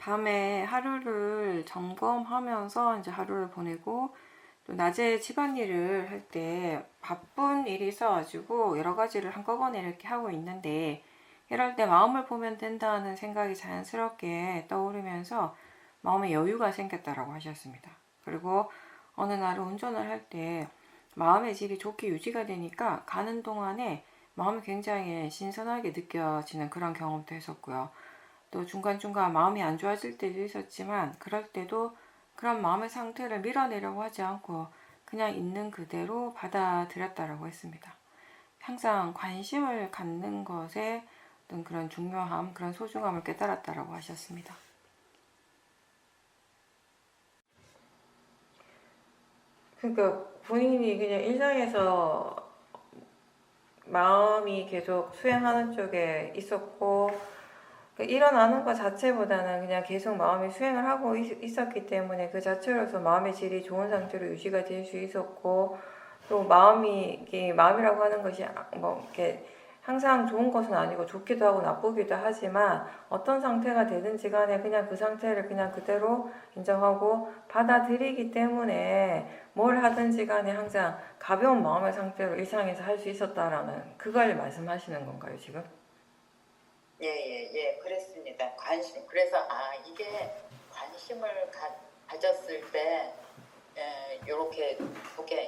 밤에 하루를 점검하면서 이제 하루를 보내고, 또 낮에 집안일을 할 때 바쁜 일이 있어가지고 여러 가지를 한꺼번에 이렇게 하고 있는데, 이럴 때 마음을 보면 된다는 생각이 자연스럽게 떠오르면서 마음의 여유가 생겼다라고 하셨습니다. 그리고 어느 날은 운전을 할 때 마음의 질이 좋게 유지가 되니까 가는 동안에 마음이 굉장히 신선하게 느껴지는 그런 경험도 했었고요. 또 중간중간 마음이 안 좋아질 때도 있었지만, 그럴 때도 그런 마음의 상태를 밀어내려고 하지 않고 그냥 있는 그대로 받아들였다라고 했습니다. 항상 관심을 갖는 것에 어떤 그런 중요함, 그런 소중함을 깨달았다라고 하셨습니다. 그러니까 본인이 그냥 일상에서 마음이 계속 수행하는 쪽에 있었고, 일어나는 것 자체보다는 그냥 계속 마음이 수행을 하고 있었기 때문에 그 자체로서 마음의 질이 좋은 상태로 유지가 될 수 있었고, 또 마음이라고 하는 것이 뭐 이렇게 항상 좋은 것은 아니고 좋기도 하고 나쁘기도 하지만, 어떤 상태가 되든지 간에 그냥 그 상태를 그냥 그대로 인정하고 받아들이기 때문에 뭘 하든지 간에 항상 가벼운 마음의 상태로 일상에서 할 수 있었다라는 그걸 말씀하시는 건가요, 지금? 예, 그랬습니다. 그래서 이게 관심을 가졌을 때 요렇게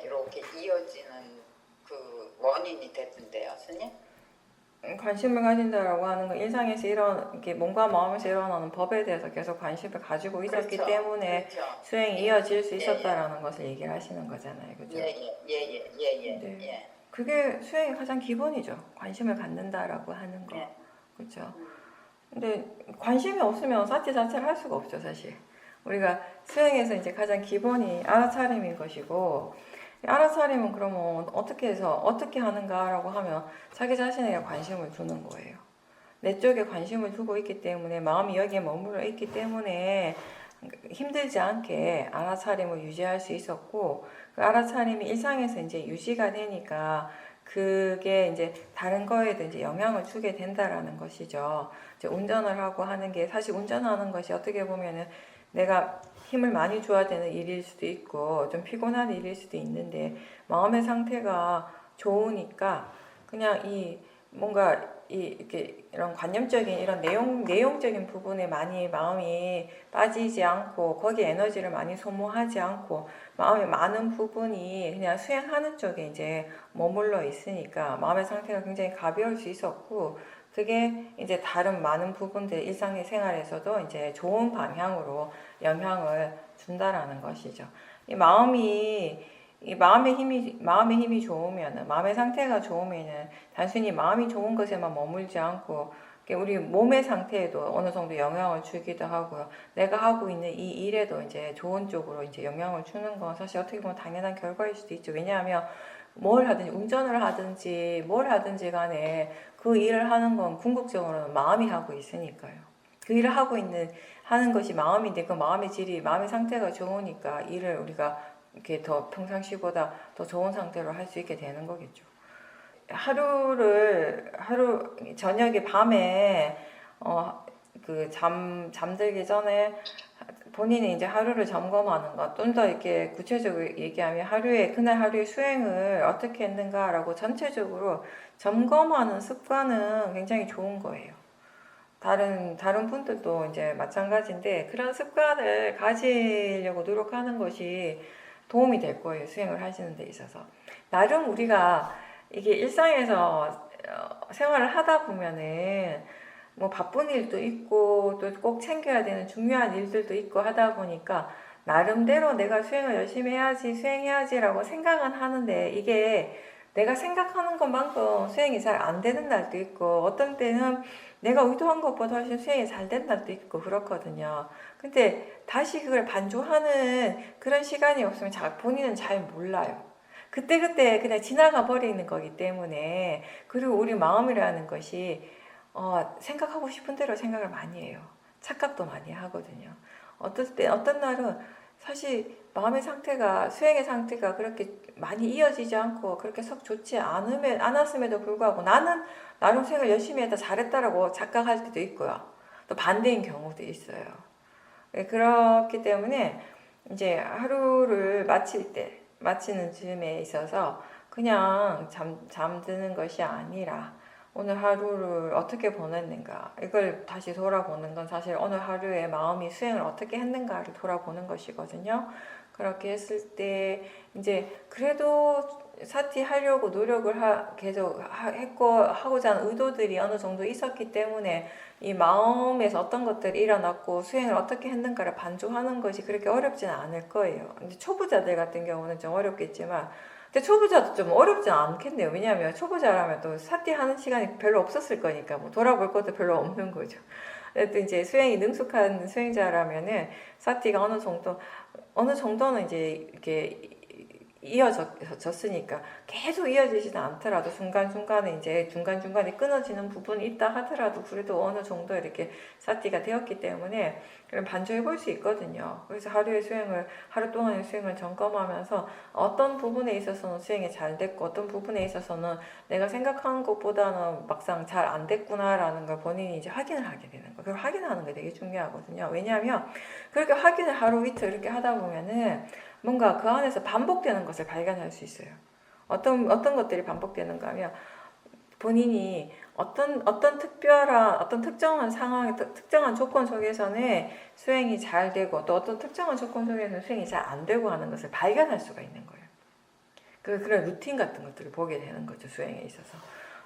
이렇게 이어지는 그 원인이 됐던데요, 스님? 관심을 가진다라고 하는 건 일상에서 이렇게 몸과 마음에서 일어나는 법에 대해서 계속 관심을 가지고 있었기 그렇죠. 때문에 그렇죠. 수행이 예. 이어질 수 예, 있었다라는 것을 얘기를 하시는 거잖아요. 그죠? 네. 예. 그게 수행의 가장 기본이죠. 관심을 갖는다라고 하는 거. 예. 그죠? 근데 관심이 없으면 사티 자체를 할 수가 없죠, 사실. 우리가 수행에서 이제 가장 기본이 알아차림인 것이고, 알아차림은 그러면 어떻게 해서 어떻게 하는가라고 하면 자기 자신에게 관심을 두는 거예요. 내 쪽에 관심을 두고 있기 때문에, 마음이 여기에 머물러 있기 때문에 힘들지 않게 알아차림을 유지할 수 있었고, 그 알아차림이 일상에서 이제 유지가 되니까 그게 이제 다른 거에도 이제 영향을 주게 된다라는 것이죠. 이제 운전을 하고 하는 게, 사실 운전하는 것이 어떻게 보면은 내가 힘을 많이 줘야 되는 일일 수도 있고 좀 피곤한 일일 수도 있는데, 마음의 상태가 좋으니까 그냥 뭔가 이렇게 이런 관념적인 이런 내용적인 부분에 많이 마음이 빠지지 않고, 거기에 에너지를 많이 소모하지 않고, 마음의 많은 부분이 그냥 수행하는 쪽에 이제 머물러 있으니까 마음의 상태가 굉장히 가벼울 수 있었고, 그게 이제 다른 많은 부분들 일상의 생활에서도 이제 좋은 방향으로 영향을 준다라는 것이죠. 이 마음의 힘이 좋으면은, 마음의 상태가 좋으면은 단순히 마음이 좋은 것에만 머물지 않고 우리 몸의 상태에도 어느 정도 영향을 주기도 하고요. 내가 하고 있는 이 일에도 이제 좋은 쪽으로 이제 영향을 주는 건 사실 어떻게 보면 당연한 결과일 수도 있죠. 왜냐하면 뭘 하든지, 운전을 하든지 뭘 하든지 간에 그 일을 하는 건 궁극적으로는 마음이 하고 있으니까요. 그 일을 하는 것이 마음인데, 그 마음의 질이, 마음의 상태가 좋으니까 일을 우리가 이렇게 더 평상시보다 더 좋은 상태로 할 수 있게 되는 거겠죠. 저녁에 밤에 잠들기 전에 본인이 이제 하루를 점검하는 것, 좀 더 이렇게 구체적으로 얘기하면 그날 하루의 수행을 어떻게 했는가라고 전체적으로 점검하는 습관은 굉장히 좋은 거예요. 다른 분들도 이제 마찬가지인데, 그런 습관을 가지려고 노력하는 것이 도움이 될 거예요, 수행을 하시는 데 있어서. 나름 우리가 이게 일상에서 생활을 하다 보면은 뭐 바쁜 일도 있고 또 꼭 챙겨야 되는 중요한 일들도 있고 하다 보니까, 나름대로 내가 수행을 열심히 해야지, 수행해야지라고 생각은 하는데, 이게 내가 생각하는 것만큼 수행이 잘 안 되는 날도 있고, 어떤 때는 내가 의도한 것보다 훨씬 수행이 잘 된 날도 있고 그렇거든요. 근데 다시 그걸 반조하는 그런 시간이 없으면 본인은 잘 몰라요. 그때그때 그냥 지나가 버리는 거기 때문에. 그리고 우리 마음이라는 것이 생각하고 싶은 대로 생각을 많이 해요. 착각도 많이 하거든요. 어떤 날은 사실 마음의 상태가, 수행의 상태가 그렇게 많이 이어지지 않고 그렇게 썩 좋지 않았음에도 불구하고 나는 나름 수행을 열심히 했다, 잘했다라고 착각할 때도 있고요. 또 반대인 경우도 있어요. 그렇기 때문에 이제 하루를 마치는 즈음에 있어서 그냥 잠드는 것이 아니라 오늘 하루를 어떻게 보냈는가, 이걸 다시 돌아보는 건 사실 오늘 하루에 마음이 수행을 어떻게 했는가를 돌아보는 것이거든요. 그렇게 했을 때 이제 그래도 사티하려고 노력을 계속 하고자 하는 의도들이 어느 정도 있었기 때문에 이 마음에서 어떤 것들이 일어났고 수행을 어떻게 했는가를 반조하는 것이 그렇게 어렵지는 않을 거예요. 이제 초보자들 같은 경우는 좀 어렵겠지만, 근데 초보자도 좀 어렵지 않겠네요. 왜냐하면 초보자라면 또 사티하는 시간이 별로 없었을 거니까 뭐 돌아볼 것도 별로 없는 거죠. 또 이제 수행이 능숙한 수행자라면은 사티가 어느 정도는 이제 이렇게 이어졌으니까 계속 이어지지는 않더라도 중간중간에 이제 중간중간에 끊어지는 부분이 있다 하더라도 그래도 어느 정도 이렇게 사티가 되었기 때문에 그럼 반조해 볼 수 있거든요. 그래서 하루 동안의 수행을 점검하면서 어떤 부분에 있어서는 수행이 잘 됐고 어떤 부분에 있어서는 내가 생각한 것보다는 막상 잘 안 됐구나라는 걸 본인이 이제 확인을 하게 되는 거예요. 그걸 확인하는 게 되게 중요하거든요. 왜냐하면 그렇게 확인을 하루 이틀 이렇게 하다 보면은 뭔가 그 안에서 반복되는 것을 발견할 수 있어요. 어떤 것들이 반복되는가 하면 본인이 어떤 특정한 상황, 특정한 조건 속에서는 수행이 잘 되고 또 어떤 특정한 조건 속에서는 수행이 잘 안 되고 하는 것을 발견할 수가 있는 거예요. 그런 루틴 같은 것들을 보게 되는 거죠, 수행에 있어서.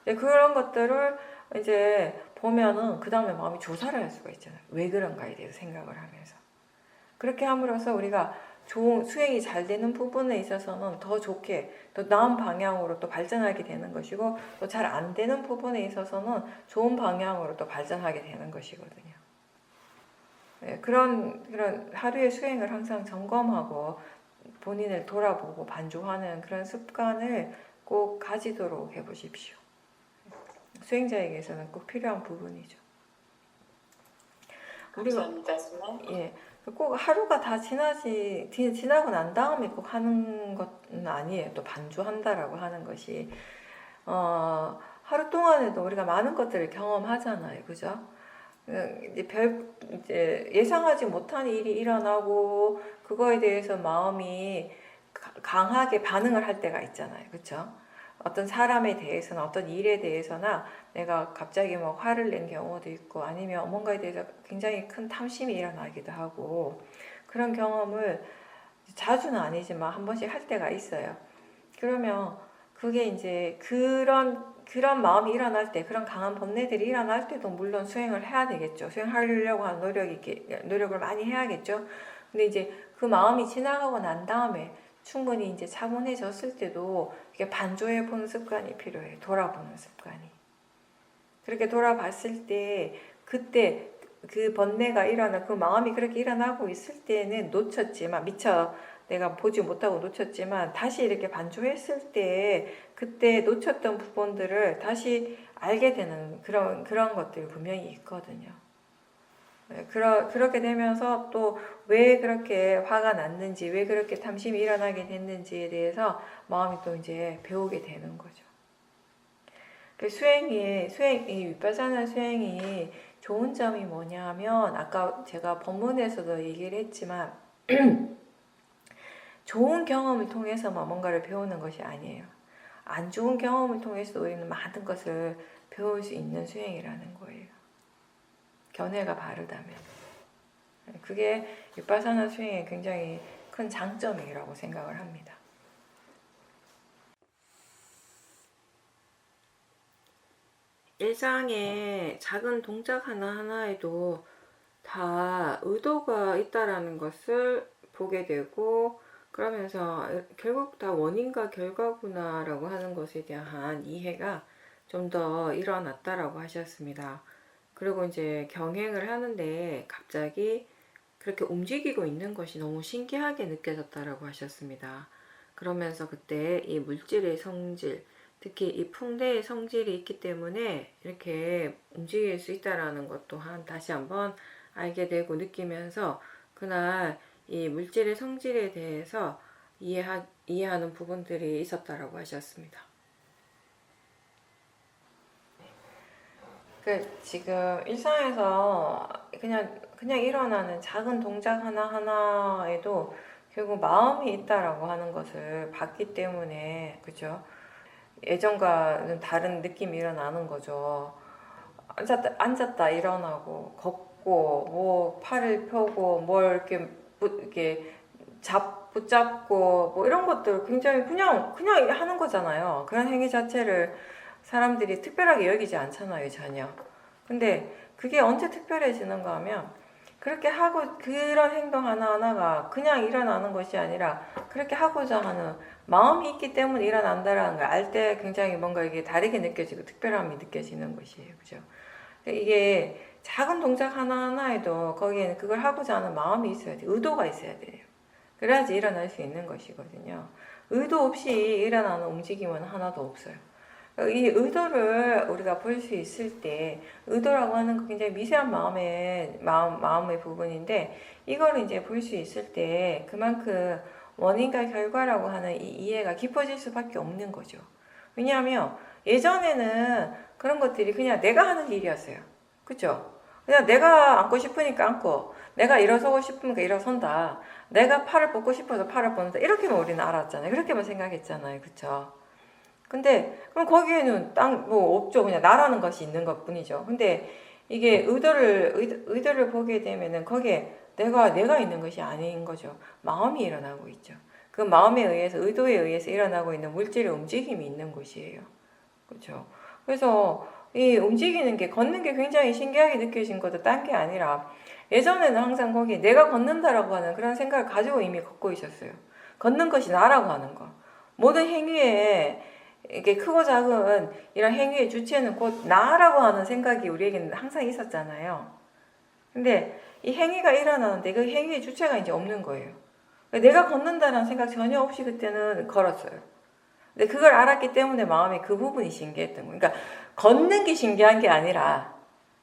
그런 것들을 이제 보면은 그 다음에 마음이 조사를 할 수가 있잖아요. 왜 그런가에 대해서 생각을 하면서. 그렇게 함으로써 우리가 좋은 수행이 잘 되는 부분에 있어서는 더 좋게 더 나은 방향으로 또 발전하게 되는 것이고 또 잘 안 되는 부분에 있어서는 좋은 방향으로 또 발전하게 되는 것이거든요. 네, 그런 하루의 수행을 항상 점검하고 본인을 돌아보고 반조하는 그런 습관을 꼭 가지도록 해보십시오. 수행자에게서는 꼭 필요한 부분이죠. 감사합니다. 예, 꼭 하루가 다 지나고 난 다음에 꼭 하는 것은 아니에요. 또 반주한다라고 하는 것이 하루 동안에도 우리가 많은 것들을 경험하잖아요, 그죠? 이제 예상하지 못한 일이 일어나고 그거에 대해서 마음이 강하게 반응을 할 때가 있잖아요, 그렇죠? 어떤 사람에 대해서나 어떤 일에 대해서나 내가 갑자기 뭐 화를 낸 경우도 있고 아니면 뭔가에 대해서 굉장히 큰 탐심이 일어나기도 하고 그런 경험을 자주는 아니지만 한 번씩 할 때가 있어요. 그러면 그게 이제 그런 마음이 일어날 때, 그런 강한 번뇌들이 일어날 때도 물론 수행을 해야 되겠죠. 수행하려고 하는 노력을 많이 해야겠죠. 근데 이제 그 마음이 지나가고 난 다음에 충분히 이제 차분해졌을 때도 이게 반조해 보는 습관이 필요해요. 돌아보는 습관이. 그렇게 돌아봤을 때 그때 그 번뇌가 그 마음이 그렇게 일어나고 있을 때는 놓쳤지만 미처 내가 보지 못하고 놓쳤지만 다시 이렇게 반조했을 때 그때 놓쳤던 부분들을 다시 알게 되는 그런 것들이 분명히 있거든요. 그렇게 되면서 또 왜 그렇게 화가 났는지, 왜 그렇게 탐심이 일어나게 됐는지에 대해서 마음이 또 이제 배우게 되는 거죠. 이 위파사나 수행이 좋은 점이 뭐냐면, 아까 제가 본문에서도 얘기를 했지만, 좋은 경험을 통해서만 뭔가를 배우는 것이 아니에요. 안 좋은 경험을 통해서 우리는 많은 것을 배울 수 있는 수행이라는 거예요. 견해가 바르다면. 그게 위파사나 수행의 굉장히 큰 장점이라고 생각을 합니다. 일상의 작은 동작 하나하나에도 다 의도가 있다라는 것을 보게 되고 그러면서 결국 다 원인과 결과구나라고 하는 것에 대한 이해가 좀 더 일어났다라고 하셨습니다. 그리고 이제 경행을 하는데 갑자기 그렇게 움직이고 있는 것이 너무 신기하게 느껴졌다라고 하셨습니다. 그러면서 그때 이 물질의 성질, 특히 이 풍대의 성질이 있기 때문에 이렇게 움직일 수 있다라는 것 또한 다시 한번 알게 되고 느끼면서 그날 이 물질의 성질에 대해서 이해하는 부분들이 있었다라고 하셨습니다. 지금 일상에서 그냥 일어나는 작은 동작 하나하나에도 결국 마음이 있다라고 하는 것을 봤기 때문에, 그죠? 예전과는 다른 느낌이 일어나는 거죠. 앉았다 일어나고, 걷고, 뭐, 팔을 펴고, 뭘 이렇게 붙잡고, 뭐, 이런 것들 굉장히 그냥 하는 거잖아요. 그런 행위 자체를 사람들이 특별하게 여기지 않잖아요, 전혀. 근데 그게 언제 특별해지는가 하면, 그렇게 하고, 그런 행동 하나하나가 그냥 일어나는 것이 아니라, 그렇게 하고자 하는 마음이 있기 때문에 일어난다라는 걸 알 때 굉장히 뭔가 이게 다르게 느껴지고 특별함이 느껴지는 것이에요. 그죠? 이게 작은 동작 하나하나에도 거기에는 그걸 하고자 하는 마음이 있어야 돼요. 의도가 있어야 돼요. 그래야지 일어날 수 있는 것이거든요. 의도 없이 일어나는 움직임은 하나도 없어요. 이 의도를 우리가 볼 수 있을 때, 의도라고 하는 거 굉장히 미세한 마음의 부분인데, 이거를 이제 볼 수 있을 때, 그만큼 원인과 결과라고 하는 이 이해가 깊어질 수밖에 없는 거죠. 왜냐하면, 예전에는 그런 것들이 그냥 내가 하는 일이었어요. 그쵸? 그냥 내가 앉고 싶으니까 앉고, 내가 일어서고 싶으니까 일어선다. 내가 팔을 뻗고 싶어서 팔을 뻗는다. 이렇게만 우리는 알았잖아요. 그렇게만 생각했잖아요. 그쵸? 근데 그럼 거기에는 뭐 없죠. 그냥 나라는 것이 있는 것 뿐이죠. 근데 이게 의도를 보게 되면은 거기에 내가 있는 것이 아닌 거죠. 마음이 일어나고 있죠. 그 마음에 의해서, 의도에 의해서 일어나고 있는 물질의 움직임이 있는 곳이에요. 그렇죠. 그래서 이 움직이는 게, 걷는 게 굉장히 신기하게 느껴진 것도 딴 게 아니라, 예전에는 항상 거기에 내가 걷는다라고 하는 그런 생각을 가지고 이미 걷고 있었어요. 걷는 것이 나라고 하는 거. 모든 행위에 이게 크고 작은 이런 행위의 주체는 곧 나라고 하는 생각이 우리에게는 항상 있었잖아요. 근데 이 행위가 일어나는데 그 행위의 주체가 이제 없는 거예요. 내가 걷는다는 생각 전혀 없이 그때는 걸었어요. 근데 그걸 알았기 때문에 마음이 그 부분이 신기했던 거예요. 그러니까 걷는 게 신기한 게 아니라,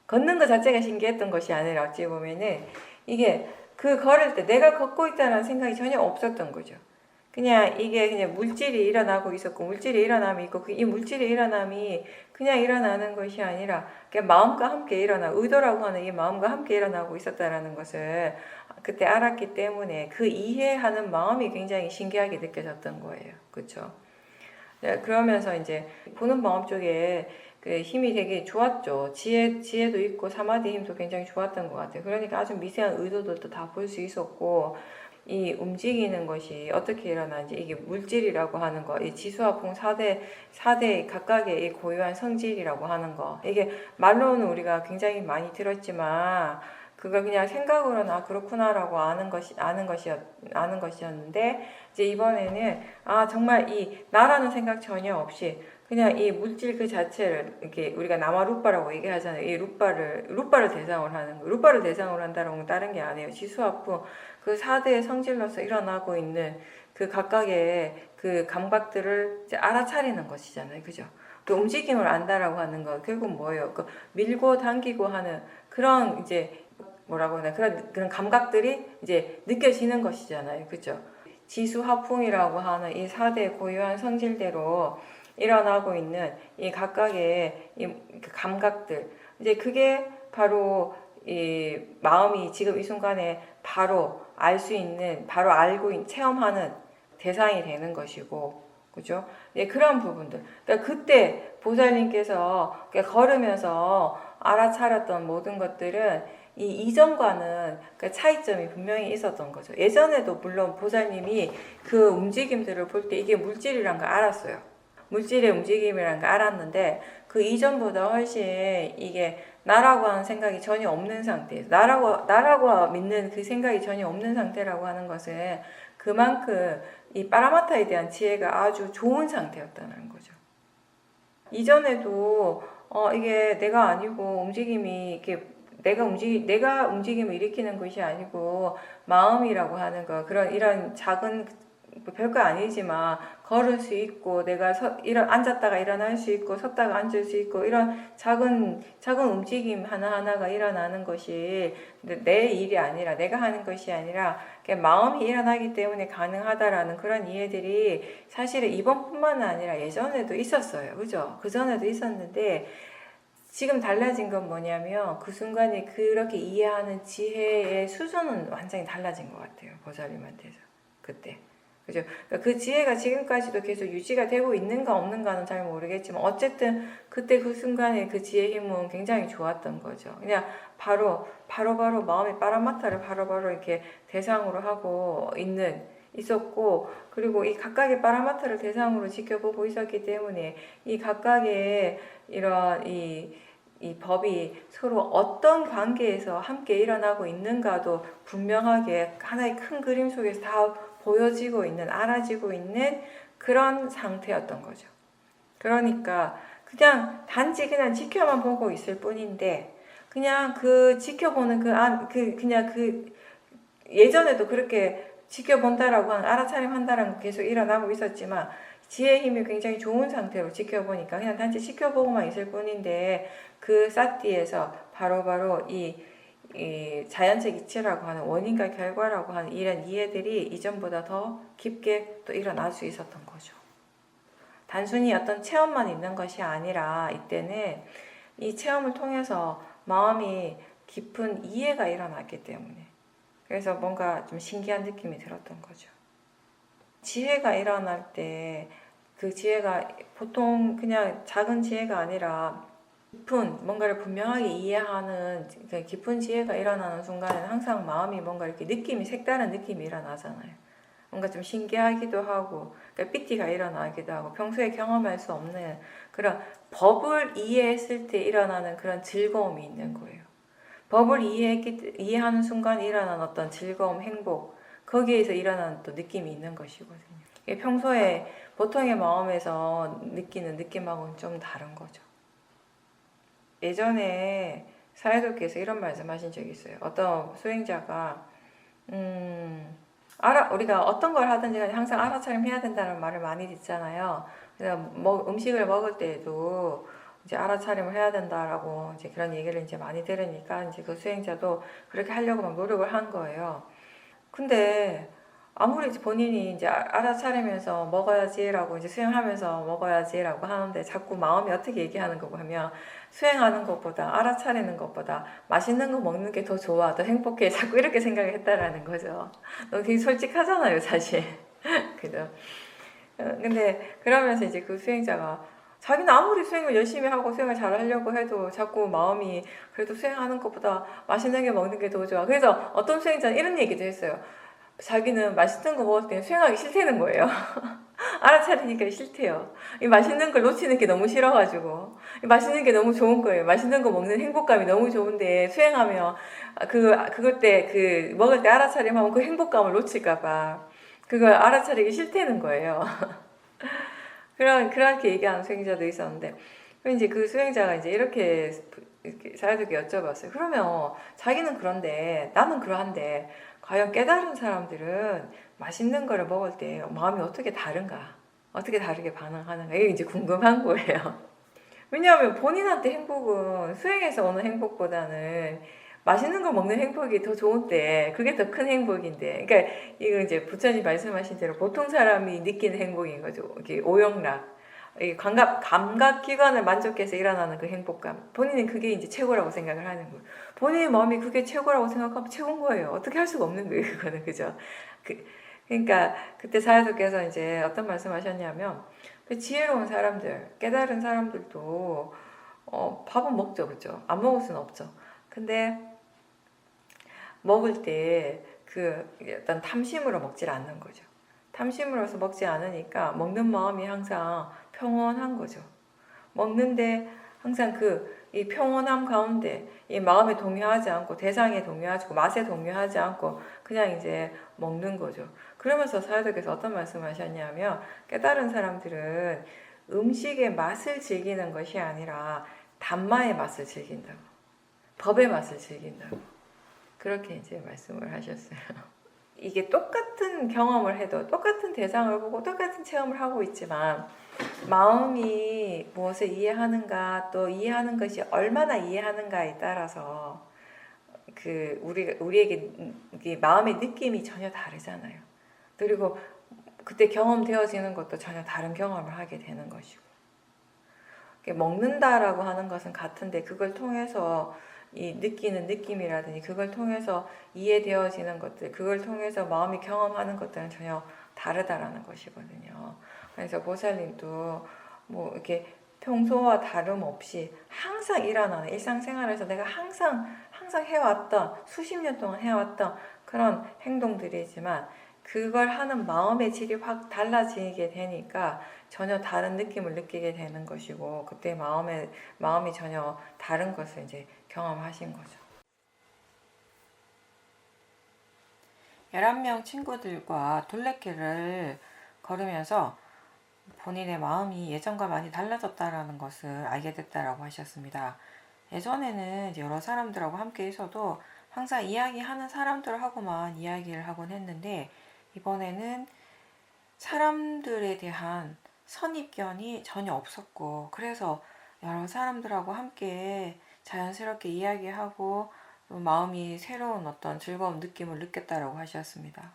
걷는 것 자체가 신기했던 것이 아니라, 어찌 보면은 이게 그 걸을 때 내가 걷고 있다는 생각이 전혀 없었던 거죠. 그냥 이게 그냥 물질이 일어나고 있었고, 물질이 일어남이 있고, 이 물질의 일어남이 그냥 일어나는 것이 아니라 그냥 마음과 함께 의도라고 하는 이 마음과 함께 일어나고 있었다라는 것을 그때 알았기 때문에 그 이해하는 마음이 굉장히 신기하게 느껴졌던 거예요. 그렇죠? 그러면서 이제 보는 마음 쪽에 그 힘이 되게 좋았죠. 지혜도 있고 사마디 힘도 굉장히 좋았던 것 같아요. 그러니까 아주 미세한 의도도 다 볼 수 있었고, 이 움직이는 것이 어떻게 일어나는지, 이게 물질이라고 하는 거, 이 지수화풍 4대 각각의 이 고유한 성질이라고 하는 거, 이게 말로는 우리가 굉장히 많이 들었지만 그걸 그냥 생각으로는 그렇구나라고 아는 것이었는데, 이제 이번에는 정말 이 나라는 생각 전혀 없이 그냥 이 물질 그 자체를, 이렇게 우리가 나마루빠라고 얘기하잖아요. 이 루빠를 대상으로 하는 거. 루빠를 대상으로 한다는 건 다른 게 아니에요. 지수화풍 그 4대의 성질로서 일어나고 있는 그 각각의 그 감각들을 이제 알아차리는 것이잖아요. 그죠? 그 움직임을 안다라고 하는 거 결국 뭐예요? 그 밀고 당기고 하는 그런 이제 뭐라고 하나, 그런 감각들이 이제 느껴지는 것이잖아요. 그죠? 지수화풍이라고 하는 이 4대 고유한 성질대로 일어나고 있는 이 각각의 이 감각들, 이제 그게 바로 이 마음이 지금 이 순간에 바로 알 수 있는, 바로 체험하는 대상이 되는 것이고, 그죠? 예, 그런 부분들. 그러니까 그때 보살님께서 걸으면서 알아차렸던 모든 것들은 이전과는 그 차이점이 분명히 있었던 거죠. 예전에도 물론 보살님이 그 움직임들을 볼 때 이게 물질이란 걸 알았어요. 물질의 움직임이라는 걸 알았는데, 그 이전보다 훨씬 이게 나라고 하는 생각이 전혀 없는 상태에서, 나라고 믿는 그 생각이 전혀 없는 상태라고 하는 것은 그만큼 이 파라마타에 대한 지혜가 아주 좋은 상태였다는 거죠. 이전에도 이게 내가 아니고 움직임이 이렇게 내가 움직임을 일으키는 것이 아니고 마음이라고 하는 거, 이런 작은 별거 아니지만 걸을 수 있고, 내가 앉았다가 일어날 수 있고, 섰다가 앉을 수 있고, 이런 작은 움직임 하나하나가 일어나는 것이 내 일이 아니라, 내가 하는 것이 아니라 그냥 마음이 일어나기 때문에 가능하다라는 그런 이해들이 사실은 이번뿐만 아니라 예전에도 있었어요. 그죠? 그전에도 있었는데 지금 달라진 건 뭐냐면 그 순간에 그렇게 이해하는 지혜의 수준은 완전히 달라진 것 같아요. 보살님한테서 그때. 그죠? 그러니까 그 지혜가 지금까지도 계속 유지가 되고 있는가 없는가는 잘 모르겠지만 어쨌든 그때 그 순간에 그 지혜 힘은 굉장히 좋았던 거죠. 그냥 바로 마음의 빠라마타를 바로바로 이렇게 대상으로 하고 있었고, 그리고 이 각각의 빠라마타를 대상으로 지켜보고 있었기 때문에 이 각각의 이런 이 법이 서로 어떤 관계에서 함께 일어나고 있는가도 분명하게 하나의 큰 그림 속에서 다 보여지고 있는, 알아지고 있는 그런 상태였던 거죠. 그러니까 그냥 단지 그냥 지켜만 보고 있을 뿐인데, 그냥 그 지켜보는 그냥 그 예전에도 그렇게 지켜본다라고 하는 알아차림한다라는 거 계속 일어나고 있었지만 지혜의 힘이 굉장히 좋은 상태로 지켜보니까 그냥 단지 지켜보고만 있을 뿐인데 그 사티에서 바로바로 이 자연적 이치라고 하는 원인과 결과라고 하는 이런 이해들이 이전보다 더 깊게 또 일어날 수 있었던 거죠. 단순히 어떤 체험만 있는 것이 아니라 이때는 이 체험을 통해서 마음이 깊은 이해가 일어났기 때문에 그래서 뭔가 좀 신기한 느낌이 들었던 거죠. 지혜가 일어날 때 그 지혜가 보통 그냥 작은 지혜가 아니라 깊은 뭔가를 분명하게 이해하는 깊은 지혜가 일어나는 순간에는 항상 마음이 뭔가 이렇게 색다른 느낌이 일어나잖아요. 뭔가 좀 신기하기도 하고 그러니까 삐띠가 일어나기도 하고 평소에 경험할 수 없는 그런 법을 이해했을 때 일어나는 그런 즐거움이 있는 거예요. 법을 이해하는 순간 일어나는 어떤 즐거움, 행복 거기에서 일어나는 또 느낌이 있는 것이거든요. 평소에 보통의 마음에서 느끼는 느낌하고는 좀 다른 거죠. 예전에 사회도께서 이런 말씀하신 적이 있어요. 어떤 수행자가 우리가 어떤 걸 하든지 항상 알아차림해야 된다는 말을 많이 듣잖아요. 그래서 음식을 먹을 때에도 이제 알아차림을 해야 된다라고 이제 그런 얘기를 이제 많이 들으니까 이제 그 수행자도 그렇게 하려고 막 노력을 한 거예요. 근데 아무리 본인이 이제 알아차리면서 먹어야지라고 이제 수행하면서 먹어야지라고 하는데 자꾸 마음이 어떻게 얘기하는 거고 하면 수행하는 것보다 알아차리는 것보다 맛있는 거 먹는 게 더 좋아, 더 행복해, 자꾸 이렇게 생각을 했다라는 거죠. 너무 되게 솔직하잖아요, 사실. 그죠? 근데 그러면서 이제 그 수행자가 자기는 아무리 수행을 열심히 하고 수행을 잘 하려고 해도 자꾸 마음이 그래도 수행하는 것보다 맛있는 게 먹는 게 더 좋아. 그래서 어떤 수행자는 이런 얘기도 했어요. 자기는 맛있는 거 먹을 때 수행하기 싫다는 거예요. 알아차리니까 싫대요. 이 맛있는 걸 놓치는 게 너무 싫어가지고 맛있는 게 너무 좋은 거예요. 맛있는 거 먹는 행복감이 너무 좋은데 수행하면 그걸 때 먹을 때 알아차림하면 그 행복감을 놓칠까봐 그걸 알아차리기 싫다는 거예요. 그렇게 얘기하는 수행자도 있었는데 이제 그 수행자가 이제 이렇게 사회도께 여쭤봤어요. 그러면 자기는 그런데 나는 그러한데 과연 깨달은 사람들은 맛있는 거를 먹을 때 마음이 어떻게 다른가? 어떻게 다르게 반응하는가? 이게 이제 궁금한 거예요. 왜냐하면 본인한테 행복은 수행에서 오는 행복보다는 맛있는 거 먹는 행복이 더 좋은데 그게 더 큰 행복인데 그러니까 이거 이제 부처님 말씀하신 대로 보통 사람이 느끼는 행복인 거죠. 이게 오영락. 감각기관을 만족해서 일어나는 그 행복감. 본인은 그게 이제 최고라고 생각을 하는 거예요. 본인의 마음이 그게 최고라고 생각하면 최고인 거예요. 어떻게 할 수가 없는 거예요, 그거는. 그죠? 그러니까 그때 사야도께서 이제 어떤 말씀 하셨냐면, 그 지혜로운 사람들, 깨달은 사람들도, 밥은 먹죠, 그죠? 안 먹을 수는 없죠. 근데 먹을 때 어떤 탐심으로 먹질 않는 거죠. 탐심으로서 먹지 않으니까 먹는 마음이 항상 평온한 거죠. 먹는데 항상 이 평온함 가운데 이 마음에 동요하지 않고 대상에 동요하지 않고 맛에 동요하지 않고 그냥 이제 먹는 거죠. 그러면서 사회도께서 어떤 말씀을 하셨냐면 깨달은 사람들은 음식의 맛을 즐기는 것이 아니라 담마의 맛을 즐긴다고. 법의 맛을 즐긴다고. 그렇게 이제 말씀을 하셨어요. 이게 똑같은 경험을 해도 똑같은 대상을 보고 똑같은 체험을 하고 있지만 마음이 무엇을 이해하는가 또 이해하는 것이 얼마나 이해하는가에 따라서 우리에게 마음의 느낌이 전혀 다르잖아요. 그리고 그때 경험되어지는 것도 전혀 다른 경험을 하게 되는 것이고 먹는다라고 하는 것은 같은데 그걸 통해서 이 느끼는 느낌이라든지 그걸 통해서 이해되어지는 것들, 그걸 통해서 마음이 경험하는 것들은 전혀 다르다라는 것이거든요. 그래서 보살님도 뭐 이렇게 평소와 다름없이 항상 일어나는 일상생활에서 내가 항상 해왔던 수십 년 동안 해왔던 그런 행동들이지만 그걸 하는 마음의 질이 확 달라지게 되니까 전혀 다른 느낌을 느끼게 되는 것이고 그때 마음이 전혀 다른 것을 이제 경험하신 거죠. 11명 친구들과 둘레길을 걸으면서 본인의 마음이 예전과 많이 달라졌다라는 것을 알게 됐다라고 하셨습니다. 예전에는 여러 사람들하고 함께 있어도 항상 이야기하는 사람들하고만 이야기를 하곤 했는데 이번에는 사람들에 대한 선입견이 전혀 없었고 그래서 여러 사람들하고 함께 자연스럽게 이야기하고 마음이 새로운 어떤 즐거운 느낌을 느꼈다라고 하셨습니다.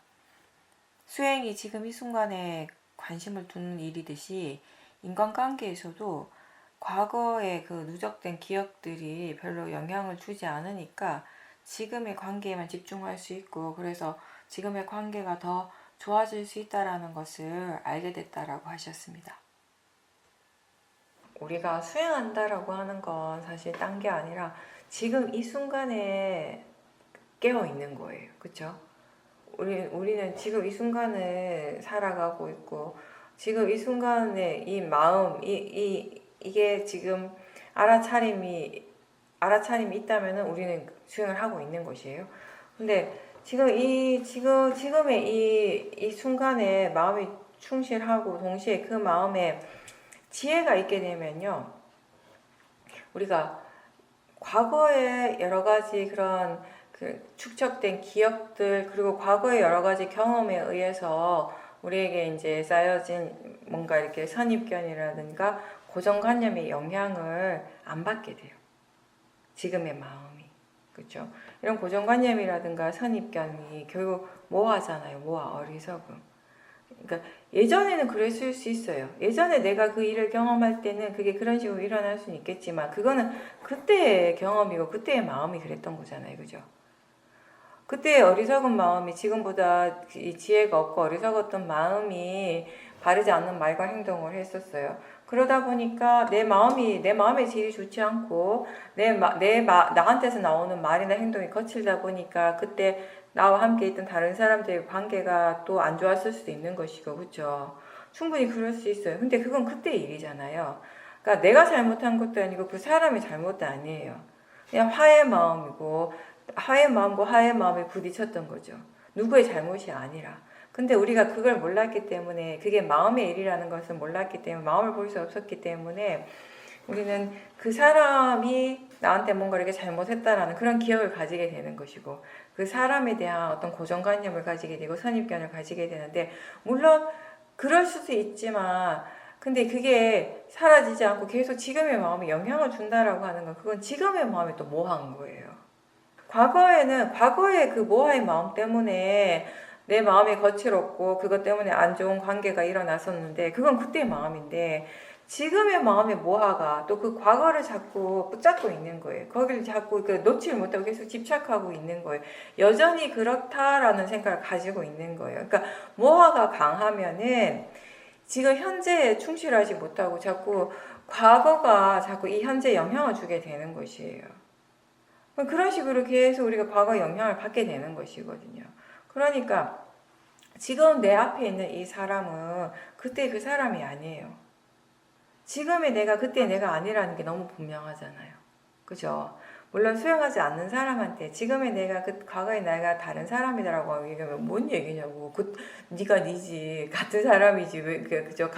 수행이 지금 이 순간에 관심을 두는 일이듯이 인간관계에서도 과거의 그 누적된 기억들이 별로 영향을 주지 않으니까 지금의 관계에만 집중할 수 있고 그래서 지금의 관계가 더 좋아질 수 있다라는 것을 알게 됐다라고 하셨습니다. 우리가 수행한다라고 하는 건 사실 딴 게 아니라 지금 이 순간에 깨어 있는 거예요. 그렇죠? 우리는 지금 이 순간을 살아가고 있고 지금 이 순간에 이 마음 이게 지금 알아차림이 있다면은 우리는 수행을 하고 있는 것이에요. 근데 지금의 이 순간에 마음이 충실하고 동시에 그 마음에 지혜가 있게 되면요. 우리가 과거에 여러 가지 그런 축적된 기억들 그리고 과거의 여러 가지 경험에 의해서 우리에게 이제 쌓여진 뭔가 이렇게 선입견이라든가 고정관념의 영향을 안 받게 돼요. 지금의 마음이. 그렇죠? 이런 고정관념이라든가 선입견이 결국 모하잖아요. 모하, 어리석음. 그러니까 예전에는 그랬을 수 있어요. 예전에 내가 그 일을 경험할 때는 그게 그런 식으로 일어날 수는 있겠지만 그거는 그때의 경험이고 그때의 마음이 그랬던 거잖아요. 그죠? 그때의 어리석은 마음이 지금보다 지혜가 없고 어리석었던 마음이 바르지 않는 말과 행동을 했었어요. 그러다 보니까 내 마음의 질이 좋지 않고 나한테서 나오는 말이나 행동이 거칠다 보니까 그때 나와 함께 있던 다른 사람들의 관계가 또 안 좋았을 수도 있는 것이고, 그렇죠? 충분히 그럴 수 있어요. 근데 그건 그때의 일이잖아요. 그러니까 내가 잘못한 것도 아니고 그 사람이 잘못도 아니에요. 그냥 화의 마음이고 화의 마음과 화의 마음이 부딪혔던 거죠. 누구의 잘못이 아니라. 근데 우리가 그걸 몰랐기 때문에 그게 마음의 일이라는 것을 몰랐기 때문에 마음을 볼 수 없었기 때문에 우리는 그 사람이 나한테 뭔가 이렇게 잘못했다라는 그런 기억을 가지게 되는 것이고 그 사람에 대한 어떤 고정관념을 가지게 되고 선입견을 가지게 되는데 물론 그럴 수도 있지만 근데 그게 사라지지 않고 계속 지금의 마음에 영향을 준다라고 하는 건 그건 지금의 마음이 또 모호한 거예요. 과거의 그 모하의 마음 때문에 내 마음이 거칠었고 그것 때문에 안 좋은 관계가 일어났었는데 그건 그때의 마음인데 지금의 마음의 모하가 또 그 과거를 자꾸 붙잡고 있는 거예요. 거기를 자꾸 놓지 못하고 계속 집착하고 있는 거예요. 여전히 그렇다라는 생각을 가지고 있는 거예요. 그러니까 모하가 강하면은 지금 현재에 충실하지 못하고 자꾸 과거가 자꾸 이 현재에 영향을 주게 되는 것이에요. 그런 식으로 계속 우리가 과거 영향을 받게 되는 것이거든요. 그러니까 지금 내 앞에 있는 이 사람은 그때 그 사람이 아니에요. 지금의 내가 그때 내가 아니라는 게 너무 분명하잖아요. 그죠? 물론 수용하지 않는 사람한테 지금의 내가 그 과거의 내가 다른 사람이라고 얘기하면 뭔 얘기냐고. 네가 니지 같은 사람이지 왜 그죠?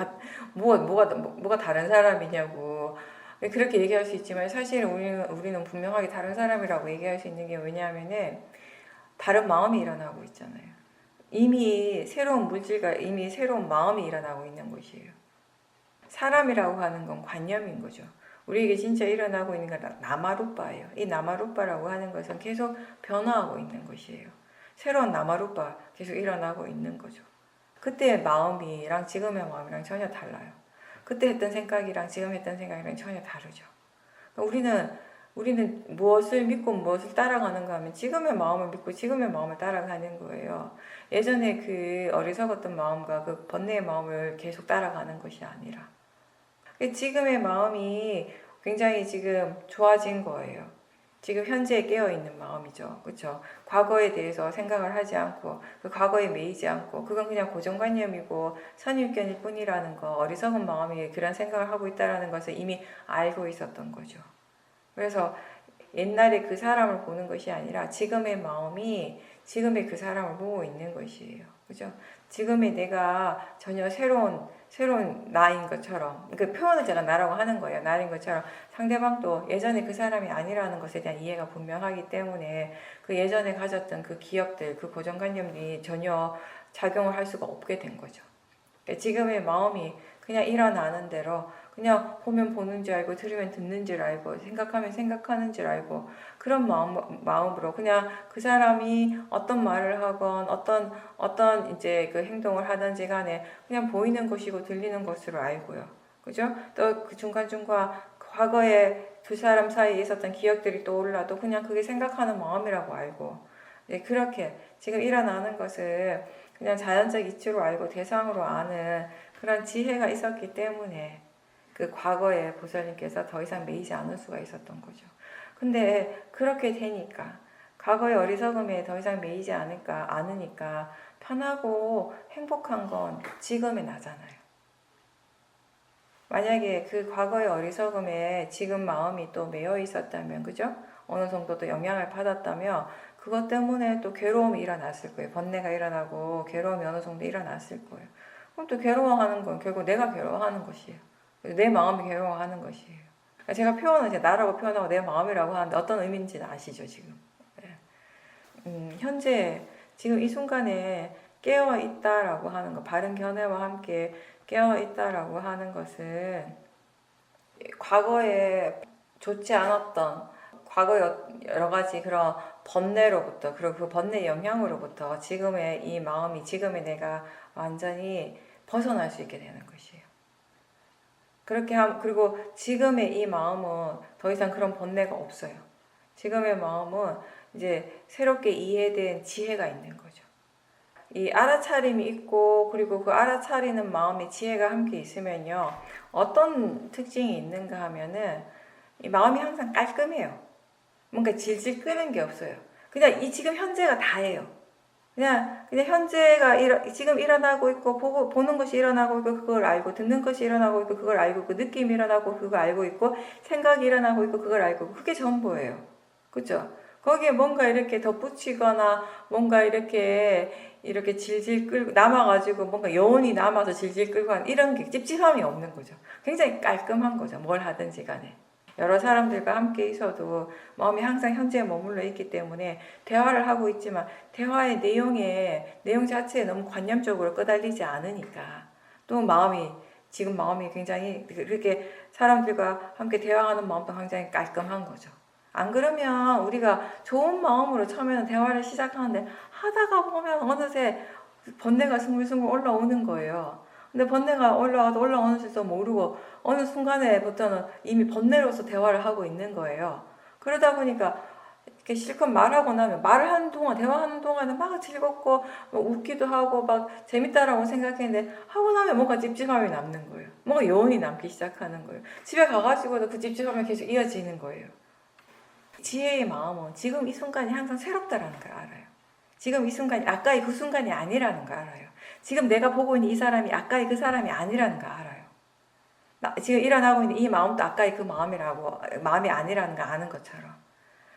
뭐가 다른 사람이냐고. 그렇게 얘기할 수 있지만 사실 우리는 분명하게 다른 사람이라고 얘기할 수 있는 게 왜냐하면은 다른 마음이 일어나고 있잖아요. 이미 새로운 물질과 이미 새로운 마음이 일어나고 있는 것이에요. 사람이라고 하는 건 관념인 거죠. 우리에게 진짜 일어나고 있는 건 나마루빠예요. 이 나마루빠라고 하는 것은 계속 변화하고 있는 것이에요. 새로운 나마루빠 계속 일어나고 있는 거죠. 그때의 마음이랑 지금의 마음이랑 전혀 달라요. 그때 했던 생각이랑 지금 했던 생각이랑 전혀 다르죠. 우리는 무엇을 믿고 무엇을 따라가는가 하면 지금의 마음을 믿고 지금의 마음을 따라가는 거예요. 예전에 그 어리석었던 마음과 그 번뇌의 마음을 계속 따라가는 것이 아니라 지금의 마음이 굉장히 지금 좋아진 거예요. 지금 현재에 깨어있는 마음이죠. 그렇죠? 과거에 대해서 생각을 하지 않고 그 과거에 매이지 않고 그건 그냥 고정관념이고 선입견일 뿐이라는 거, 어리석은 마음이 그런 생각을 하고 있다는 것을 이미 알고 있었던 거죠. 그래서 옛날에 그 사람을 보는 것이 아니라 지금의 마음이 지금의 그 사람을 보고 있는 것이에요. 그죠? 지금의 내가 전혀 새로운 나인 것처럼, 그 표현을 제가 나라고 하는 거예요. 나인 것처럼 상대방도 예전에 그 사람이 아니라는 것에 대한 이해가 분명하기 때문에 그 예전에 가졌던 그 기억들, 그 고정관념이 전혀 작용을 할 수가 없게 된 거죠. 지금의 마음이 그냥 일어나는 대로 그냥 보면 보는 줄 알고 들으면 듣는 줄 알고 생각하면 생각하는 줄 알고 그런 마음으로 그냥 그 사람이 어떤 말을 하건 어떤 이제 그 행동을 하든지 간에 그냥 보이는 것이고 들리는 것으로 알고요. 그죠? 또 그 중간중간 과거에 두 사람 사이에 있었던 기억들이 떠올라도 그냥 그게 생각하는 마음이라고 알고 네, 그렇게 지금 일어나는 것을 그냥 자연적 이치로 알고 대상으로 아는 그런 지혜가 있었기 때문에 그 과거에 보살님께서 더 이상 매이지 않을 수가 있었던 거죠. 근데 그렇게 되니까 과거의 어리석음에 더 이상 매이지 않으니까 편하고 행복한 건 지금의 나잖아요. 만약에 그 과거의 어리석음에 지금 마음이 또 매여 있었다면, 그죠? 어느 정도 또 영향을 받았다면 그것 때문에 또 괴로움이 일어났을 거예요. 번뇌가 일어나고 괴로움이 어느 정도 일어났을 거예요. 그럼 또 괴로워하는 건 결국 내가 괴로워하는 것이에요. 내 마음이 괴로워하는 것이에요. 제가 표현은 제 나라고 표현하고 내 마음이라고 하는데 어떤 의미인지는 아시죠, 지금? 현재 지금 이 순간에 깨어 있다라고 하는 거, 바른 견해와 함께 깨어 있다라고 하는 것은 과거에 좋지 않았던 과거의 여러 가지 그런 번뇌로부터 그리고 그 번뇌 영향으로부터 지금의 이 마음이 지금의 내가 완전히 벗어날 수 있게 되는 것이에요. 그리고 지금의 이 마음은 더 이상 그런 번뇌가 없어요. 지금의 마음은 이제 새롭게 이해된 지혜가 있는 거죠. 이 알아차림이 있고 그리고 그 알아차리는 마음의 지혜가 함께 있으면요. 어떤 특징이 있는가 하면은 이 마음이 항상 깔끔해요. 뭔가 질질 끄는 게 없어요. 그냥 이 지금 현재가 다예요. 그냥 현재가 지금 일어나고 있고 보는 것이 일어나고 있고 그걸 알고 듣는 것이 일어나고 있고 그걸 알고 있고 느낌이 일어나고 그걸 알고 있고 생각이 일어나고 있고 그걸 알고 있고 그게 전부예요. 그죠? 거기에 뭔가 이렇게 덧붙이거나 뭔가 이렇게 질질 끌고 남아가지고 뭔가 여운이 남아서 질질 끌고 하는 이런 게 찝찝함이 없는 거죠. 굉장히 깔끔한 거죠. 뭘 하든지 간에. 여러 사람들과 함께 있어도 마음이 항상 현재에 머물러 있기 때문에 대화를 하고 있지만 대화의 내용 자체에 너무 관념적으로 끄달리지 않으니까 또 지금 마음이 굉장히 그렇게 사람들과 함께 대화하는 마음도 굉장히 깔끔한 거죠. 안 그러면 우리가 좋은 마음으로 처음에는 대화를 시작하는데 하다가 보면 어느새 번뇌가 스물스물 올라오는 거예요. 근데 번뇌가 올라오는 줄도 모르고 어느 순간에부터는 이미 번뇌로서 대화를 하고 있는 거예요. 그러다 보니까 이렇게 실컷 말하고 나면 대화하는 동안은 막 즐겁고 웃기도 하고 막 재밌다라고 생각했는데 하고 나면 뭔가 찝찝함이 남는 거예요. 뭔가 여운이 남기 시작하는 거예요. 집에 가가지고도 그 찝찝함이 계속 이어지는 거예요. 지혜의 마음은 지금 이 순간이 항상 새롭다라는 걸 알아요. 지금 이 순간이 아까의 그 순간이 아니라는 걸 알아요. 지금 내가 보고 있는 이 사람이 아까의 그 사람이 아니라는 걸 알아요. 지금 일어나고 있는 이 마음도 아까의 그 마음이 아니라는 걸 아는 것처럼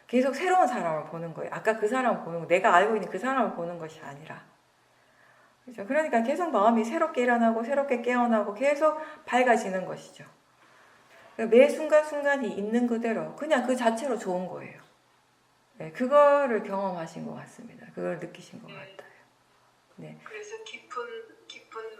계속 새로운 사람을 보는 거예요. 아까 그 사람을 보는 거, 내가 알고 있는 그 사람을 보는 것이 아니라. 그렇죠? 그러니까 계속 마음이 새롭게 일어나고 새롭게 깨어나고 계속 밝아지는 것이죠. 매 순간순간이 있는 그대로 그냥 그 자체로 좋은 거예요. 네, 그거를 경험하신 것 같습니다. 그걸 느끼신 것 같아요. 네. 그래서 깊은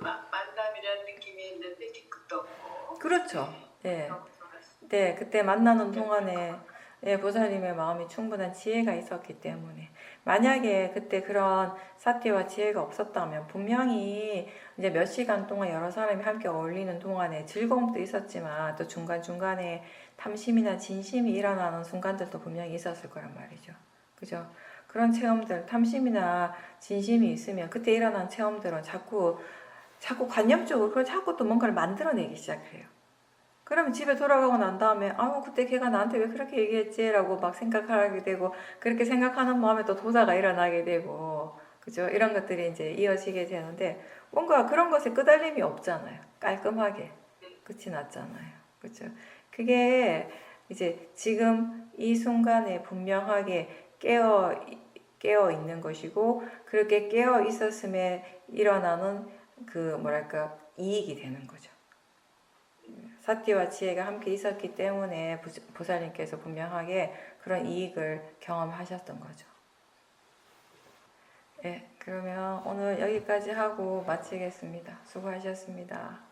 만남이라는 느낌이 있는데 뒤끝도 없고. 그렇죠. 네. 너무 좋았어요. 네, 그때 만나는 동안에 예, 보살님의 마음이 충분한 지혜가 있었기 때문에. 만약에 그때 그런 사티와 지혜가 없었다면 분명히 이제 몇 시간 동안 여러 사람이 함께 어울리는 동안에 즐거움도 있었지만 또 중간중간에 탐심이나 진심이 일어나는 순간들도 분명히 있었을 거란 말이죠. 그죠? 그런 체험들, 탐심이나 진심이 있으면 그때 일어난 체험들은 자꾸 관념적으로 그걸 자꾸 또 뭔가를 만들어내기 시작해요. 그러면 집에 돌아가고 난 다음에 그때 걔가 나한테 왜 그렇게 얘기했지? 라고 막 생각하게 되고 그렇게 생각하는 마음에 또 도사가 일어나게 되고 그죠? 이런 것들이 이제 이어지게 되는데 뭔가 그런 것에 끄달림이 없잖아요. 깔끔하게 끝이 났잖아요. 그죠? 그게 이제 지금 이 순간에 분명하게 깨어 있는 것이고 그렇게 깨어 있었음에 일어나는 그 뭐랄까 이익이 되는 거죠. 사티와 지혜가 함께 있었기 때문에 보살님께서 분명하게 그런 이익을 경험하셨던 거죠. 네, 그러면 오늘 여기까지 하고 마치겠습니다. 수고하셨습니다.